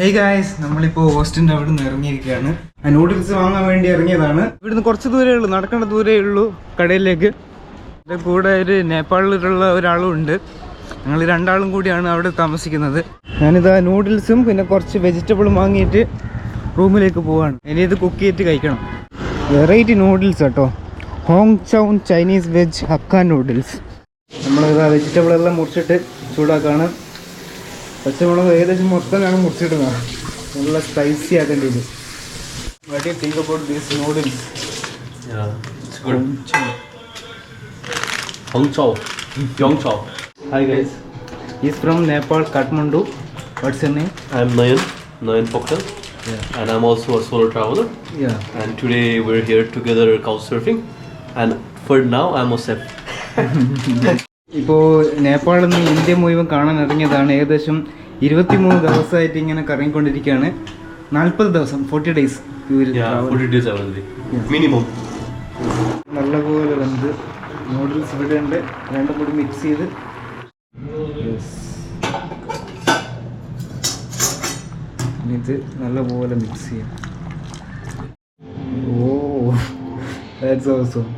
Hey guys, നമ്മളിപ്പോൾ ഹോസ്റ്റലിൻ്റെ അവിടെ നിന്ന് ഇറങ്ങിയിരിക്കുകയാണ്. നൂഡിൽസ് വാങ്ങാൻ വേണ്ടി ഇറങ്ങിയതാണ്. ഇവിടുന്ന് കുറച്ച് ദൂരമേ ഉള്ളൂ, നടക്കേണ്ട ദൂരമേ ഉള്ളൂ കടയിലേക്ക്. എൻ്റെ കൂടെ ഒരു നേപ്പാളിലുള്ള ഒരാളും ഉണ്ട്. ഞങ്ങൾ രണ്ടാളും കൂടിയാണ് അവിടെ താമസിക്കുന്നത്. ഞാനിതാ നൂഡിൽസും പിന്നെ കുറച്ച് വെജിറ്റബിളും വാങ്ങിയിട്ട് റൂമിലേക്ക് പോവാണ്. ഇനി ഇത് കുക്ക് ചെയ്തിട്ട് കഴിക്കണം. വെറൈറ്റി നൂഡിൽസ് കേട്ടോ, ഹോങ് ചൗൺ ചൈനീസ് വെജ് ഹക്ക നൂഡിൽസ്. നമ്മളിതാ വെജിറ്റബിളെല്ലാം മുറിച്ചിട്ട് ചൂടാക്കാണ്. പച്ചമുളക് ഏകദേശം മൊത്തം ഞാൻ മുറിച്ചിടുന്നതാണ്. നല്ല സ്പൈസി ആക്കേണ്ടി ഇത്. What do you think about these noodles? Yeah, it's good. Hong Chow. Yong Chow. Hi guys. He's from Nepal, Kathmandu. What's your name? I'm Nayan Pokhtar. Yeah. And I'm also a solo traveler. Yeah. And today we're here together couch surfing. And for now, I'm a chef. ഇപ്പോൾ നേപ്പാളിൽ നിന്ന് India മുഴുവൻ കാണാൻ ഇറങ്ങിയതാണ്. ഏകദേശം 23 ദിവസമായിട്ട് ഇങ്ങനെ കറങ്ങിക്കൊണ്ടിരിക്കുകയാണ്. 40 ദിവസം 40 days. 40 days I will be. Minimum. നല്ലപോലെ വെന്ത് നൂഡിൽസ് ഇവിടെ ഉണ്ട്. രണ്ടും കൂടി മിക്സ് ചെയ്ത് ഇത് നല്ലപോലെ മിക്സ് ചെയ്യാം. ഓ, that's awesome.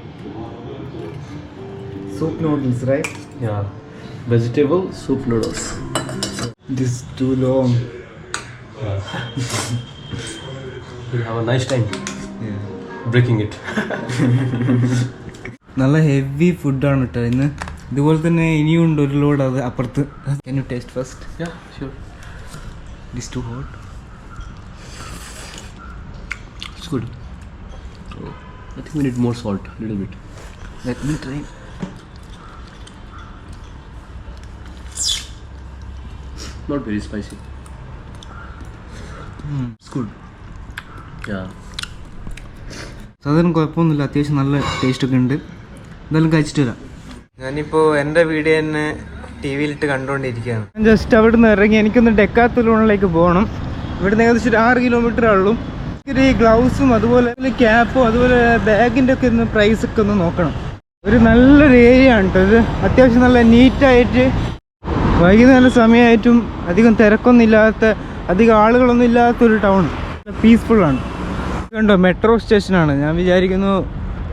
Soup noodles, right? Yeah. Vegetable soup noodles. This is too long. We'll have a nice time. Yeah. Breaking it. നല്ല ഹെവി ഫുഡാണ് കേട്ടോ ഇന്ന്. ഇതുപോലെ തന്നെ ഇനിയും ഉണ്ട് ഒരു ലോഡ് അത് അപ്പുറത്ത്. Can you taste first? Yeah, sure. This too hot? It's good. Oh, I think we need more salt, a little bit. Let me try. Not very spicy. It's good. Yeah. സാധാരണ കുഴപ്പമൊന്നുമില്ല, അത്യാവശ്യം നല്ല ടേസ്റ്റൊക്കെ ഉണ്ട്. എന്തായാലും കഴിച്ചിട്ട് വരാം. ഞാനിപ്പോൾ എൻ്റെ വീഡിയോ തന്നെ ടി വിയിലിട്ട് കണ്ടുകൊണ്ടിരിക്കുകയാണ്. ജസ്റ്റ് അവിടെ നിന്ന് ഇറങ്ങി എനിക്കൊന്ന് ഡെക്കാത്തലൂണിലേക്ക് പോകണം. ഇവിടുന്ന് ഏകദേശം ഒരു 6 കിലോമീറ്റർ ഉള്ളൂ. ഒരു ഗ്ലൗസും അതുപോലെ ക്യാപ്പും അതുപോലെ ബാഗിൻ്റെ ഒക്കെ ഒന്ന് പ്രൈസൊക്കെ ഒന്ന് നോക്കണം. ഒരു നല്ലൊരു ഏരിയ ആണ് കേട്ടോ ഇത്. അത്യാവശ്യം നല്ല നീറ്റായിട്ട് വൈകുന്നേരം സമയമായിട്ടും അധികം തിരക്കൊന്നും ഇല്ലാത്ത, അധികം ആളുകളൊന്നും ഇല്ലാത്തൊരു ടൗൺ. പീസ്ഫുള്ളാണ്. കണ്ടോ, മെട്രോ സ്റ്റേഷനാണ്. ഞാൻ വിചാരിക്കുന്നു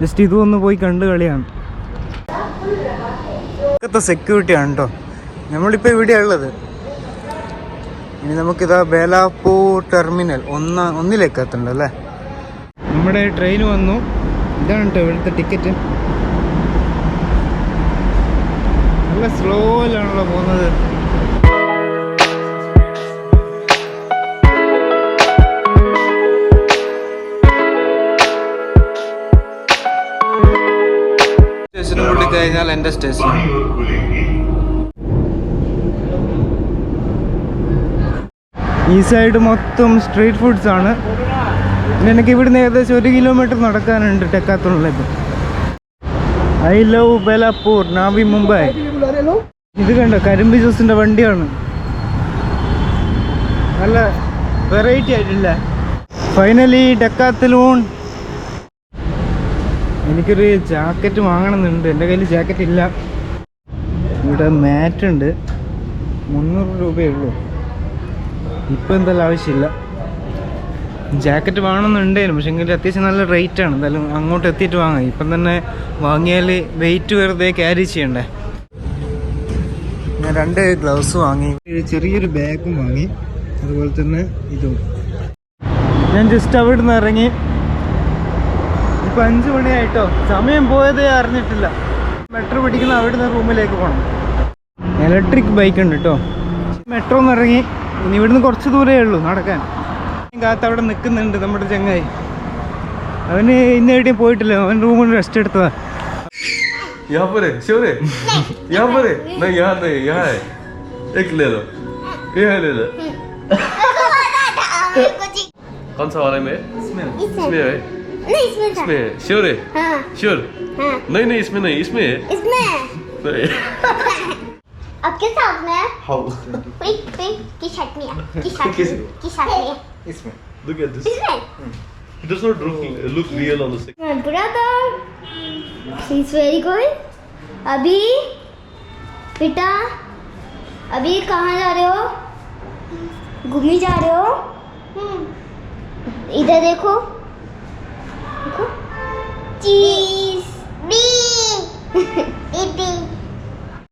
ജസ്റ്റ് ഇതൊന്ന് പോയി കണ്ട് കളിയാണ്. ഇതൊക്കെ സെക്യൂരിറ്റിയാണ് കേട്ടോ. നമ്മളിപ്പോൾ ഇവിടെയാണ് ഉള്ളത്. ഇനി നമുക്കിതാ ബേലാപ്പൂർ ടെർമിനൽ ഒന്നിലേക്ക് എത്തണ്ട അല്ലേ. നമ്മുടെ ട്രെയിൻ വന്നു. ഇതാണ് കേട്ടോ ഇവിടുത്തെ ടിക്കറ്റ്. നല്ല സ്ലോയിലാണല്ലോ പോകുന്നത്. സ്റ്റേഷനും കൂടി കഴിഞ്ഞാൽ എൻ്റെ സ്റ്റേഷൻ. ഈ സൈഡ് മൊത്തം സ്ട്രീറ്റ് ഫുഡ്സ് ആണ്. പിന്നെ എനിക്ക് ഇവിടുന്ന് ഏകദേശം 1 കിലോമീറ്റർ നടക്കാനുണ്ട് ഡെക്കാത്തലൂണിലേക്ക്. I love Belapur, Navi Mumbai. ഇത് കണ്ടോ, കരിമ്പ് ജ്യൂസിൻ്റെ വണ്ടിയാണ്. നല്ല വെറൈറ്റി ആയിട്ടില്ല. Finally Decathlon. എനിക്കൊരു ജാക്കറ്റ് വാങ്ങണമെന്നുണ്ട്. എൻ്റെ കയ്യിൽ ജാക്കറ്റ് ഇല്ല. ഇവിടെ മാറ്റ് ഉണ്ട്, 300 രൂപയേ ഉള്ളൂ. ഇപ്പം എന്തായാലും ആവശ്യമില്ല. ജാക്കറ്റ് വാങ്ങണമെന്നുണ്ടായിരുന്നു, പക്ഷേ എങ്കിൽ അത്യാവശ്യം നല്ല റേറ്റാണ്. എന്തായാലും അങ്ങോട്ട് എത്തിയിട്ട് വാങ്ങാം. ഇപ്പം തന്നെ വാങ്ങിയാൽ വെയിറ്റ് വെറുതെ ക്യാരി ചെയ്യണ്ടേ. ഞാൻ 2 ഗ്ലൗസ് വാങ്ങി, ചെറിയൊരു ബാഗും വാങ്ങി, അതുപോലെ തന്നെ ഇതും. ഞാൻ ജസ്റ്റ് അവിടെ നിന്ന് ഇറങ്ങി. ഇപ്പം 5 മണിയായിട്ടോ, സമയം പോയതേ അറിഞ്ഞിട്ടില്ല. മെട്രോ പിടിക്കുന്ന അവിടെ നിന്ന് റൂമിലേക്ക് പോകണം. ഇലക്ട്രിക് ബൈക്ക് ഉണ്ട് കേട്ടോ. മെട്രോ നിന്ന് ഇറങ്ങി. ഇനി ഇവിടുന്ന് കുറച്ച് ദൂരമേ ഉള്ളൂ നടക്കാൻ. കാത്ത് അവിടെ നിൽക്കുന്നുണ്ട് നമ്മുടെ ചങ്ങായി. അവന് ഇന്ന് എവിടെയും പോയിട്ടില്ല, അവൻ റൂമിൽ റെസ്റ്റ് എടുത്തതാ. यहाँ पर है, श्योर है? यहाँ पर है? नहीं, यहाँ नहीं, यहाँ है. एक ले लो. ये है, ले लो. कौन सा वाला में? इसमें है. नहीं इसमें था. इसमें है. श्योर है? हाँ. श्योर? हाँ. नहीं, इसमें नहीं, इसमें है. इसमें. नहीं. अब किस साथ में है? How? पिंक की शर्ट में है. की शर्ट में. इसमें Look at this. इसमें. It does not look real on the stick. My brother. He's very good. अभी बेटा, अभी कहाँ जा रहे हो? घूमी जा रहे हो? इधर देखो, देखो चीज बी